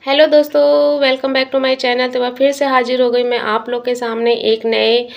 Hello दोस्तों, welcome back to my channel. तो मैं फिर से हाजिर हो गई मैं आप लोग के सामने एक नए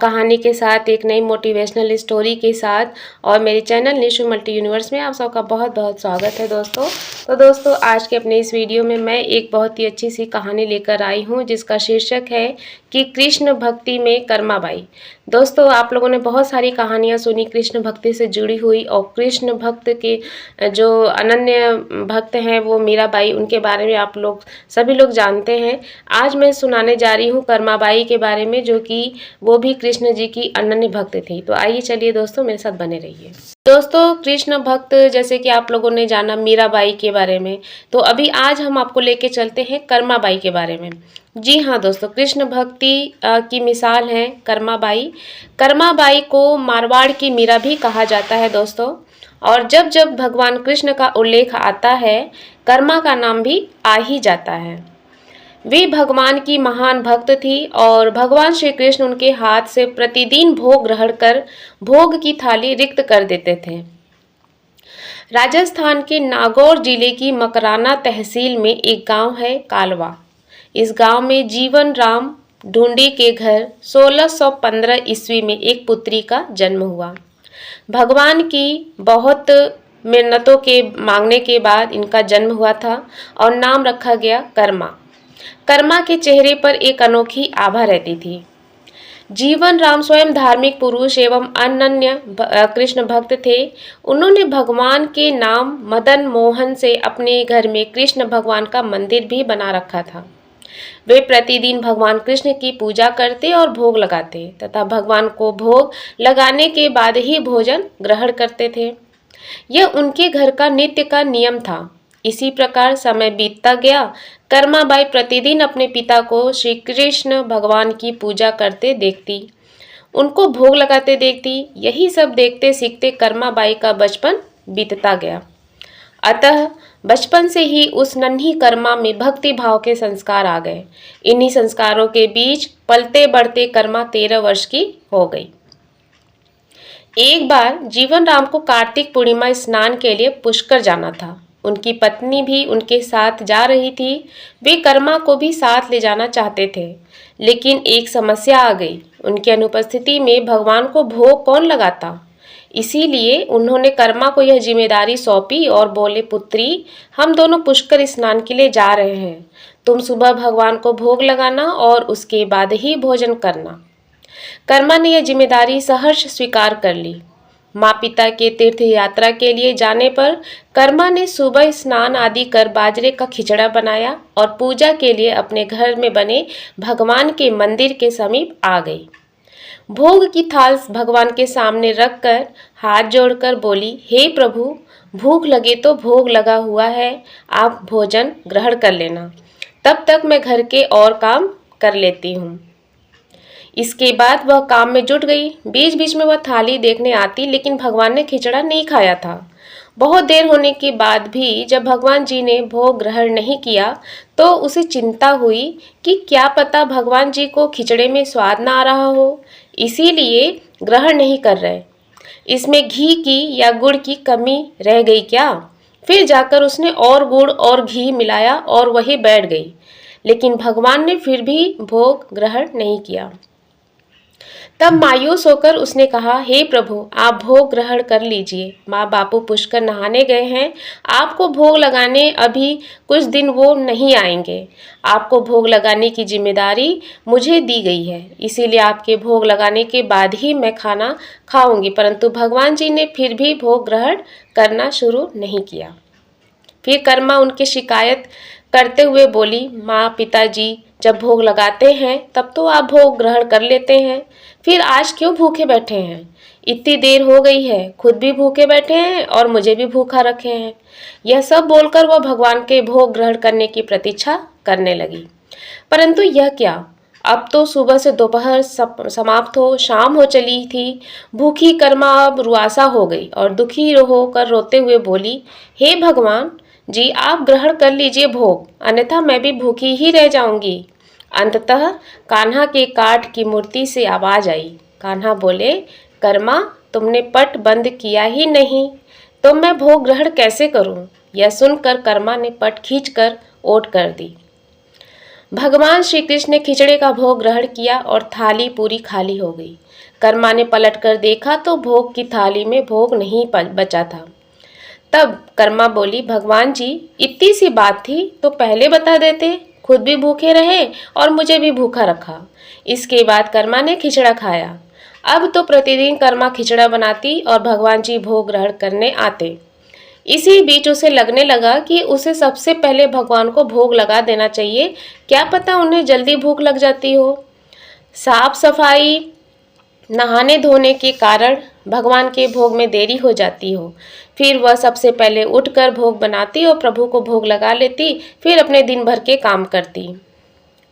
कहानी के साथ, एक नई मोटिवेशनल स्टोरी के साथ। और मेरे चैनल निशु मल्टी यूनिवर्स में आप सबका बहुत बहुत स्वागत है दोस्तों। तो दोस्तों, आज के अपने इस वीडियो में मैं एक बहुत ही अच्छी सी कहानी लेकर आई हूँ जिसका शीर्षक है कि कृष्ण भक्ति में कर्माबाई। दोस्तों, आप लोगों ने बहुत सारी कहानियाँ सुनी कृष्ण भक्ति से जुड़ी हुई, और कृष्ण भक्त के जो अनन्य भक्त हैं वो मीराबाई, उनके बारे में आप लोग सभी लोग जानते हैं। आज मैं सुनाने जा रही हूँ कर्माबाई के बारे में, जो कि वो भी कृष्ण जी की अनन्य भक्त थी। तो आइए चलिए दोस्तों, मेरे साथ बने रहिए। दोस्तों, कृष्ण भक्त जैसे कि आप लोगों ने जाना मीराबाई के बारे में, तो अभी आज हम आपको लेके चलते हैं कर्माबाई के बारे में। जी हाँ दोस्तों, कृष्ण भक्ति की मिसाल है कर्माबाई। कर्माबाई को मारवाड़ की मीरा भी कहा जाता है दोस्तों। और जब जब भगवान कृष्ण का उल्लेख आता है, कर्मा का नाम भी आ ही जाता है। वे भगवान की महान भक्त थी और भगवान श्री कृष्ण उनके हाथ से प्रतिदिन भोग ग्रहण कर भोग की थाली रिक्त कर देते थे। राजस्थान के नागौर जिले की मकराना तहसील में एक गांव है कालवा। इस गांव में जीवन राम ढूंढी के घर 1615 ईस्वी में एक पुत्री का जन्म हुआ। भगवान की बहुत मिन्नतों के मांगने के बाद इनका जन्म हुआ था और नाम रखा गया कर्मा। कर्मा के चेहरे पर एक अनोखी आभा रहती थी। जीवन राम स्वयं धार्मिक पुरुष एवं अनन्य कृष्ण भक्त थे। उन्होंने भगवान के नाम मदन मोहन से अपने घर में कृष्ण भगवान का मंदिर भी बना रखा था। वे प्रतिदिन भगवान कृष्ण की पूजा करते और भोग लगाते तथा भगवान को भोग लगाने के बाद ही भोजन ग्रहण करते थे। यह उनके घर का नित्य का नियम था। इसी प्रकार समय बीतता गया। कर्माबाई प्रतिदिन अपने पिता को श्री कृष्ण भगवान की पूजा करते देखती, उनको भोग लगाते देखती। यही सब देखते सीखते कर्माबाई का बचपन बीतता गया। अतः बचपन से ही उस नन्ही कर्मा में भक्ति भाव के संस्कार आ गए। इन्हीं संस्कारों के बीच पलते बढ़ते कर्मा 13 वर्ष की हो गई। एक बार जीवन राम को कार्तिक पूर्णिमा स्नान के लिए पुष्कर जाना था। उनकी पत्नी भी उनके साथ जा रही थी। वे कर्मा को भी साथ ले जाना चाहते थे, लेकिन एक समस्या आ गई। उनकी अनुपस्थिति में भगवान को भोग कौन लगाता। इसीलिए उन्होंने कर्मा को यह जिम्मेदारी सौंपी और बोले, पुत्री, हम दोनों पुष्कर स्नान के लिए जा रहे हैं। तुम सुबह भगवान को भोग लगाना और उसके बाद ही भोजन करना। कर्मा ने यह जिम्मेदारी सहर्ष स्वीकार कर ली। माँ पिता के तीर्थ यात्रा के लिए जाने पर कर्मा ने सुबह स्नान आदि कर बाजरे का खिचड़ा बनाया और पूजा के लिए अपने घर में बने भगवान के मंदिर के समीप आ गई। भोग की थाल भगवान के सामने रखकर हाथ जोड़कर बोली, हे प्रभु, भूख लगे तो भोग लगा हुआ है, आप भोजन ग्रहण कर लेना, तब तक मैं घर के और काम कर लेती हूँ। इसके बाद वह काम में जुट गई। बीच बीच में वह थाली देखने आती, लेकिन भगवान ने खिचड़ा नहीं खाया था। बहुत देर होने के बाद भी जब भगवान जी ने भोग ग्रहण नहीं किया तो उसे चिंता हुई कि क्या पता भगवान जी को खिचड़े में स्वाद ना आ रहा हो, इसीलिए ग्रहण नहीं कर रहे। इसमें घी की या गुड़ की कमी रह गई क्या। फिर जाकर उसने और गुड़ और घी मिलाया और वही बैठ गई, लेकिन भगवान ने फिर भी भोग ग्रहण नहीं किया। तब मायूस होकर उसने कहा, हे प्रभु, आप भोग ग्रहण कर लीजिए। माँ बापू पुष्कर नहाने गए हैं, आपको भोग लगाने अभी कुछ दिन वो नहीं आएंगे। आपको भोग लगाने की जिम्मेदारी मुझे दी गई है, इसीलिए आपके भोग लगाने के बाद ही मैं खाना खाऊंगी। परंतु भगवान जी ने फिर भी भोग ग्रहण करना शुरू नहीं किया। फिर कर्मा उनकी शिकायत करते हुए बोली, माँ पिताजी जब भोग लगाते हैं तब तो आप भोग ग्रहण कर लेते हैं, फिर आज क्यों भूखे बैठे हैं। इतनी देर हो गई है, खुद भी भूखे बैठे हैं और मुझे भी भूखा रखे हैं। यह सब बोलकर वह भगवान के भोग ग्रहण करने की प्रतीक्षा करने लगी। परंतु यह क्या, अब तो सुबह से दोपहर समाप्त हो शाम हो चली थी। भूखी कर्मा अब रुआसा हो गई और दुखी होकर रोते हुए बोली, हे भगवान जी, आप ग्रहण कर लीजिए भोग, अन्यथा मैं भी भूखी ही रह जाऊंगी। अंततः कान्हा के काठ की मूर्ति से आवाज आई। कान्हा बोले, कर्मा, तुमने पट बंद किया ही नहीं, तो मैं भोग ग्रहण कैसे करूं? यह सुनकर कर्मा ने पट खींचकर ओट कर दी। भगवान श्री कृष्ण ने खिचड़े का भोग ग्रहण किया और थाली पूरी खाली हो गई। कर्मा ने पलटकर देखा तो भोग की थाली में भोग नहीं बचा था। तब कर्मा बोली, भगवान जी, इतनी सी बात थी तो पहले बता देते, खुद भी भूखे रहे और मुझे भी भूखा रखा। इसके बाद कर्मा ने खिचड़ा खाया। अब तो प्रतिदिन कर्मा खिचड़ा बनाती और भगवान जी भोग ग्रहण करने आते। इसी बीच उसे लगने लगा कि उसे सबसे पहले भगवान को भोग लगा देना चाहिए, क्या पता उन्हें जल्दी भूख लग जाती हो। साफ सफाई, नहाने धोने के कारण भगवान के भोग में देरी हो जाती हो। फिर वह सबसे पहले उठकर भोग बनाती और प्रभु को भोग लगा लेती, फिर अपने दिन भर के काम करती।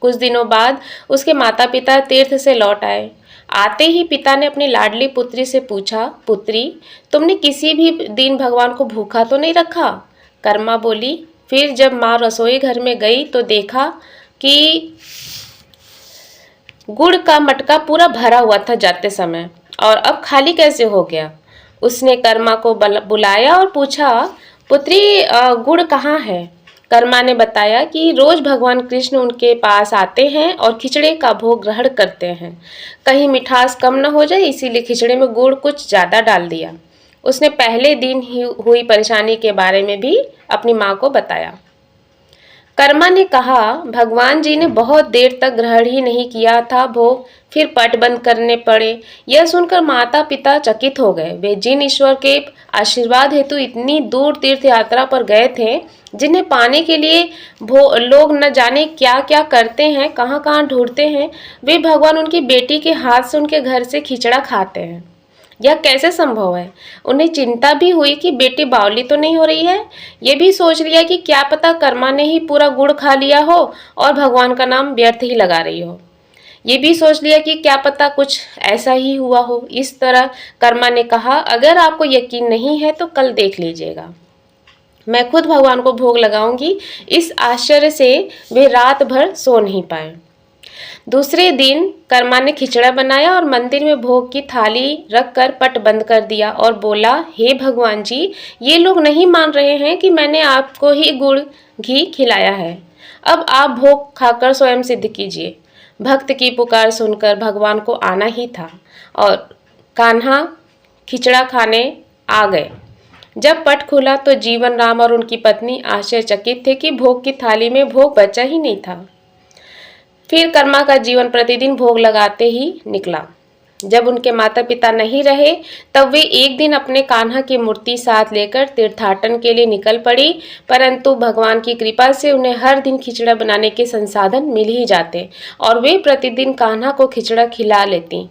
कुछ दिनों बाद उसके माता पिता तीर्थ से लौट आए। आते ही पिता ने अपनी लाडली पुत्री से पूछा, पुत्री, तुमने किसी भी दिन भगवान को भूखा तो नहीं रखा? कर्मा बोली, फिर जब माँ रसोई घर में गई तो देखा कि गुड़ का मटका पूरा भरा हुआ था जाते समय, और अब खाली कैसे हो गया। उसने कर्मा को बुलाया और पूछा, पुत्री, गुड़ कहाँ है? कर्मा ने बताया कि रोज भगवान कृष्ण उनके पास आते हैं और खिचड़े का भोग ग्रहण करते हैं। कहीं मिठास कम न हो जाए, इसीलिए खिचड़े में गुड़ कुछ ज़्यादा डाल दिया। उसने पहले दिन ही हुई परेशानी के बारे में भी अपनी माँ को बताया। कर्मा ने कहा, भगवान जी ने बहुत देर तक ग्रहण ही नहीं किया था भोग, फिर पट बंद करने पड़े। यह सुनकर माता पिता चकित हो गए। वे जिन ईश्वर के आशीर्वाद हेतु इतनी दूर तीर्थ यात्रा पर गए थे, जिन्हें पाने के लिए लोग न जाने क्या क्या करते हैं, कहाँ कहाँ ढूंढते हैं, वे भगवान उनकी बेटी के हाथ से उनके घर से खिचड़ा खाते हैं। यह कैसे संभव है? उन्हें चिंता भी हुई कि बेटी बावली तो नहीं हो रही है। ये भी सोच लिया कि क्या पता कर्मा ने ही पूरा गुड़ खा लिया हो और भगवान का नाम व्यर्थ ही लगा रही हो। ये भी सोच लिया कि क्या पता कुछ ऐसा ही हुआ हो। इस तरह कर्मा ने कहा, अगर आपको यकीन नहीं है तो कल देख लीजिएगा, मैं खुद भगवान को भोग लगाऊंगी। इस आश्चर्य से वे रात भर सो नहीं पाए। दूसरे दिन कर्मा ने खिचड़ा बनाया और मंदिर में भोग की थाली रखकर पट बंद कर दिया और बोला, हे भगवान जी, ये लोग नहीं मान रहे हैं कि मैंने आपको ही गुड़ घी खिलाया है। अब आप भोग खाकर स्वयं सिद्ध कीजिए। भक्त की पुकार सुनकर भगवान को आना ही था और कान्हा खिचड़ा खाने आ गए। जब पट खुला तो जीवन राम और उनकी पत्नी आश्चर्यचकित थे कि भोग की थाली में भोग बचा ही नहीं था। फिर कर्मा का जीवन प्रतिदिन भोग लगाते ही निकला। जब उनके माता पिता नहीं रहे तब वे एक दिन अपने कान्हा की मूर्ति साथ लेकर तीर्थाटन के लिए निकल पड़ी, परंतु भगवान की कृपा से उन्हें हर दिन खिचड़ा बनाने के संसाधन मिल ही जाते और वे प्रतिदिन कान्हा को खिचड़ा खिला लेती।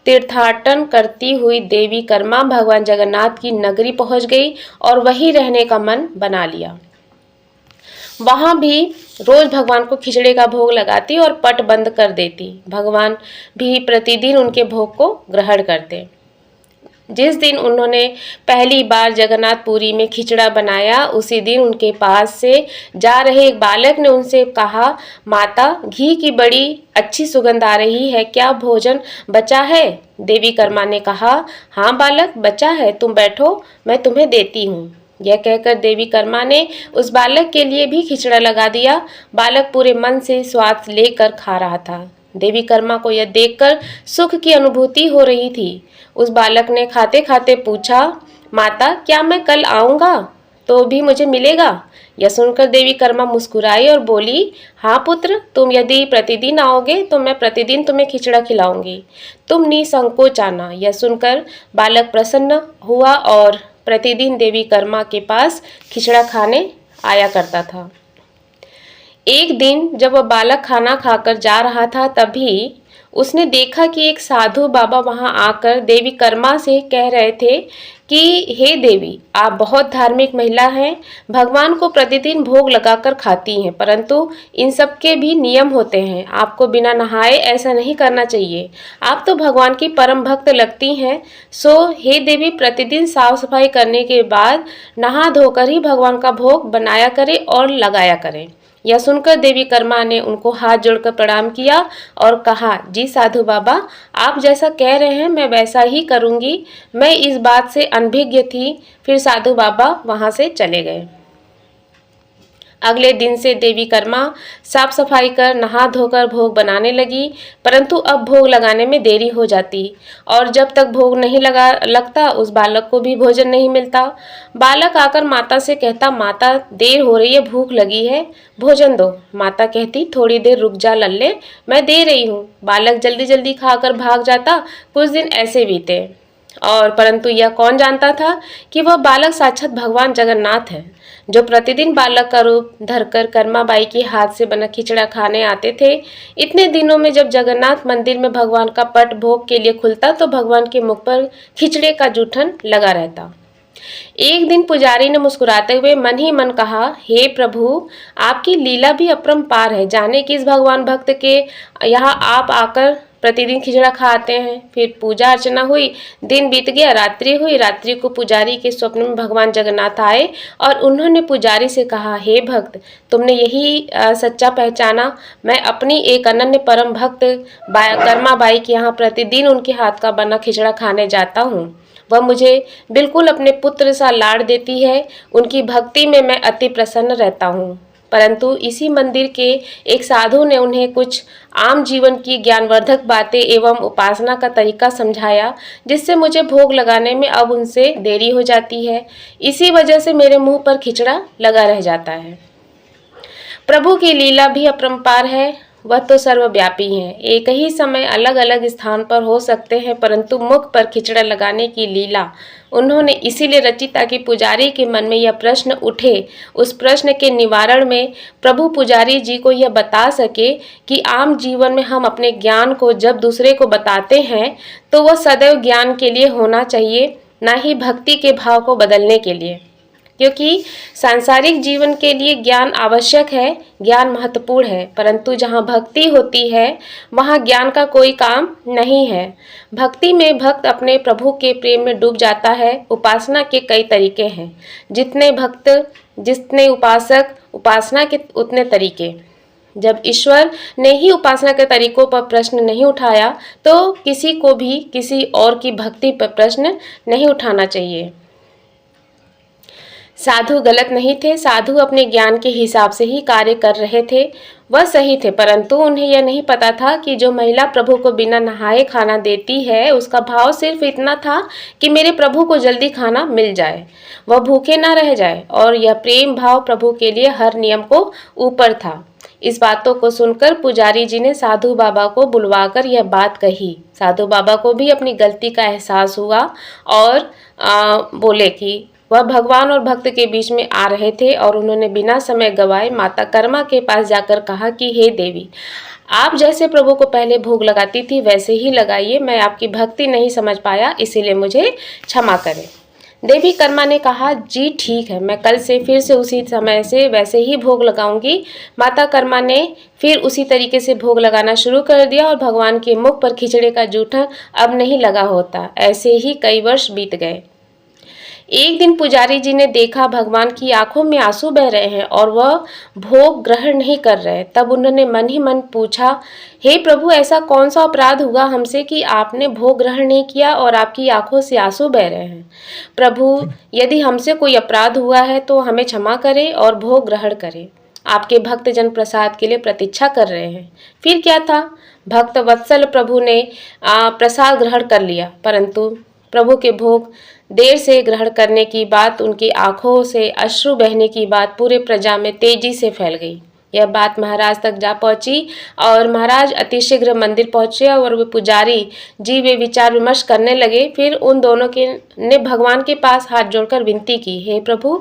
तीर्थाटन करती हुई देवी कर्मा भगवान जगन्नाथ की नगरी पहुंच गई और वहीं रहने का मन बना लिया। वहां भी रोज भगवान को खिचड़े का भोग लगाती और पट बंद कर देती। भगवान भी प्रतिदिन उनके भोग को ग्रहण करते। जिस दिन उन्होंने पहली बार जगन्नाथपुरी में खिचड़ा बनाया, उसी दिन उनके पास से जा रहे एक बालक ने उनसे कहा, माता, घी की बड़ी अच्छी सुगंध आ रही है, क्या भोजन बचा है? देवी कर्मा ने कहा, हाँ बालक, बचा है, तुम बैठो, मैं तुम्हें देती हूँ। यह कहकर देवी कर्मा ने उस बालक के लिए भी खिचड़ा लगा दिया। बालक पूरे मन से स्वाद लेकर खा रहा था। देवी कर्मा को यह देखकर सुख की अनुभूति हो रही थी। उस बालक ने खाते खाते पूछा, माता, क्या मैं कल आऊँगा तो भी मुझे मिलेगा? यह सुनकर देवी कर्मा मुस्कुराई और बोली, हाँ पुत्र, तुम यदि प्रतिदिन आओगे तो मैं प्रतिदिन तुम्हें खिचड़ा खिलाऊंगी, तुम निसंकोच आना। यह सुनकर बालक प्रसन्न हुआ और प्रतिदिन देवी कर्मा के पास खिचड़ा खाने आया करता था। एक दिन जब वह बालक खाना खाकर जा रहा था, तभी उसने देखा कि एक साधु बाबा वहां आकर देवी कर्मा से कह रहे थे कि हे देवी, आप बहुत धार्मिक महिला हैं, भगवान को प्रतिदिन भोग लगाकर खाती हैं, परंतु इन सब के भी नियम होते हैं, आपको बिना नहाए ऐसा नहीं करना चाहिए। आप तो भगवान की परम भक्त लगती हैं, सो हे देवी, प्रतिदिन साफ सफाई करने के बाद नहा धोकर ही भगवान का भोग बनाया करें और लगाया करें। यह सुनकर देवी कर्मा ने उनको हाथ जोड़कर प्रणाम किया और कहा, जी साधु बाबा, आप जैसा कह रहे हैं मैं वैसा ही करूंगी। मैं इस बात से अनभिज्ञ थी। फिर साधु बाबा वहां से चले गए। अगले दिन से देवी कर्मा साफ सफाई कर नहा धोकर भोग बनाने लगी, परंतु अब भोग लगाने में देरी हो जाती और जब तक भोग नहीं लगता उस बालक को भी भोजन नहीं मिलता। बालक आकर माता से कहता, माता देर हो रही है, भूख लगी है, भोजन दो। माता कहती, थोड़ी देर रुक जा लल्ले, मैं दे रही हूँ। बालक जल्दी जल्दी खाकर भाग जाता। कुछ दिन ऐसे बीते और परंतु यह कौन जानता था कि वह बालक साक्षात भगवान जगन्नाथ है, जो प्रतिदिन बालक का रूप धरकर कर्माबाई के हाथ से बना खिचड़ा खाने आते थे। इतने दिनों में जब जगन्नाथ मंदिर में भगवान का पट भोग के लिए खुलता तो भगवान के मुख पर खिचड़े का जूठन लगा रहता। एक दिन पुजारी ने मुस्कुराते हुए मन ही मन कहा, हे प्रभु, आपकी लीला भी अपरंपार है। जाने किस भगवान भक्त के यहाँ आप आकर प्रतिदिन खिचड़ा खाते हैं। फिर पूजा अर्चना हुई, दिन बीत गया, रात्रि हुई। रात्रि को पुजारी के स्वप्न में भगवान जगन्नाथ आए और उन्होंने पुजारी से कहा, हे भक्त, तुमने यही सच्चा पहचाना। मैं अपनी एक अनन्य परम भक्त कर्माबाई के यहाँ प्रतिदिन उनके हाथ का बना खिचड़ा खाने जाता हूँ। वह मुझे बिल्कुल अपने पुत्र सा लाड़ देती है। उनकी भक्ति में मैं अति प्रसन्न रहता हूँ। परंतु इसी मंदिर के एक साधु ने उन्हें कुछ आम जीवन की ज्ञानवर्धक बातें एवं उपासना का तरीका समझाया, जिससे मुझे भोग लगाने में अब उनसे देरी हो जाती है। इसी वजह से मेरे मुंह पर खिचड़ा लगा रह जाता है। प्रभु की लीला भी अपरंपार है। वह तो सर्वव्यापी है। एक ही समय अलग अलग स्थान पर हो सकते हैं, परंतु मुख पर खिचड़ा लगाने की लीला उन्होंने इसीलिए रची ताकि पुजारी के मन में यह प्रश्न उठे। उस प्रश्न के निवारण में प्रभु पुजारी जी को यह बता सके कि आम जीवन में हम अपने ज्ञान को जब दूसरे को बताते हैं तो वह सदैव ज्ञान के लिए होना चाहिए, न ही भक्ति के भाव को बदलने के लिए। क्योंकि सांसारिक जीवन के लिए ज्ञान आवश्यक है, ज्ञान महत्वपूर्ण है, परंतु जहाँ भक्ति होती है वहाँ ज्ञान का कोई काम नहीं है। भक्ति में भक्त अपने प्रभु के प्रेम में डूब जाता है। उपासना के कई तरीके हैं। जितने भक्त, जितने उपासक, उपासना के उतने तरीके। जब ईश्वर ने ही उपासना के तरीकों पर प्रश्न नहीं उठाया तो किसी को भी किसी और की भक्ति पर प्रश्न नहीं उठाना चाहिए। साधु गलत नहीं थे। साधु अपने ज्ञान के हिसाब से ही कार्य कर रहे थे। वह सही थे, परंतु उन्हें यह नहीं पता था कि जो महिला प्रभु को बिना नहाए खाना देती है उसका भाव सिर्फ इतना था कि मेरे प्रभु को जल्दी खाना मिल जाए, वह भूखे ना रह जाए, और यह प्रेम भाव प्रभु के लिए हर नियम को ऊपर था। इस बातों को सुनकर पुजारी जी ने साधु बाबा को बुलवाकर यह बात कही। साधु बाबा को भी अपनी गलती का एहसास हुआ और बोले कि वह भगवान और भक्त के बीच में आ रहे थे और उन्होंने बिना समय गवाए माता कर्मा के पास जाकर कहा कि हे देवी, आप जैसे प्रभु को पहले भोग लगाती थी वैसे ही लगाइए। मैं आपकी भक्ति नहीं समझ पाया, इसीलिए मुझे क्षमा करें। देवी कर्मा ने कहा, जी ठीक है, मैं कल से फिर से उसी समय से वैसे ही भोग लगाऊंगी। माता कर्मा ने फिर उसी तरीके से भोग लगाना शुरू कर दिया और भगवान के मुख पर खिचड़े का जूठन अब नहीं लगा होता। ऐसे ही कई वर्ष बीत गए। एक दिन पुजारी जी ने देखा भगवान की आंखों में आंसू बह रहे हैं और वह भोग ग्रहण नहीं कर रहे। तब उन्होंने मन ही मन पूछा, हे प्रभु, ऐसा कौन सा अपराध हुआ हमसे कि आपने भोग ग्रहण नहीं किया और आपकी आंखों से आंसू बह रहे हैं। प्रभु, यदि हमसे कोई अपराध हुआ है तो हमें क्षमा करें और भोग ग्रहण करें। आपके भक्त जन प्रसाद के लिए प्रतीक्षा कर रहे हैं। फिर क्या था, भक्त वत्सल प्रभु ने प्रसाद ग्रहण कर लिया, परंतु प्रभु के भोग देर से ग्रहण करने की बात, उनकी आंखों से अश्रु बहने की बात पूरे प्रजा में तेजी से फैल गई। यह बात महाराज तक जा पहुंची और महाराज अतिशीघ्र मंदिर पहुंचे और वे पुजारी जी वे विचार विमर्श करने लगे। फिर उन दोनों ने भगवान के पास हाथ जोड़कर विनती की, हे प्रभु,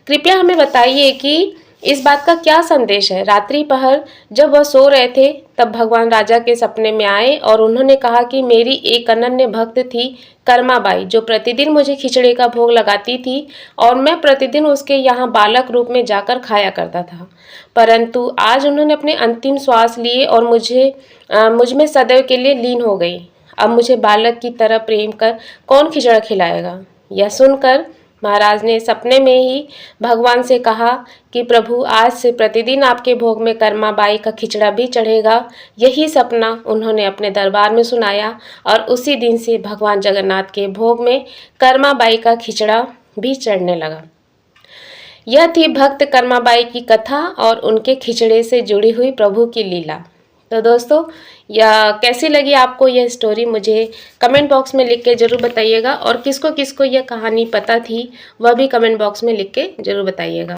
कृपया हमें बताइए कि इस बात का क्या संदेश है। रात्रि पहर जब वह सो रहे थे तब भगवान राजा के सपने में आए और उन्होंने कहा कि मेरी एक अनन्य भक्त थी कर्माबाई, जो प्रतिदिन मुझे खिचड़े का भोग लगाती थी और मैं प्रतिदिन उसके यहाँ बालक रूप में जाकर खाया करता था। परंतु आज उन्होंने अपने अंतिम श्वास लिए और मुझ में सदैव के लिए लीन हो गई। अब मुझे बालक की तरह प्रेम कर कौन खिचड़ा खिलाएगा। यह सुनकर महाराज ने सपने में ही भगवान से कहा कि प्रभु आज से प्रतिदिन आपके भोग में कर्मा बाई का खिचड़ा भी चढ़ेगा। यही सपना उन्होंने अपने दरबार में सुनाया और उसी दिन से भगवान जगन्नाथ के भोग में कर्मा बाई का खिचड़ा भी चढ़ने लगा। यह थी भक्त कर्माबाई की कथा और उनके खिचड़े से जुड़ी हुई प्रभु की लीला। तो दोस्तों, यह कैसी लगी आपको यह स्टोरी, मुझे कमेंट बॉक्स में लिख के ज़रूर बताइएगा और किसको किसको यह कहानी पता थी वह भी कमेंट बॉक्स में लिख के ज़रूर बताइएगा।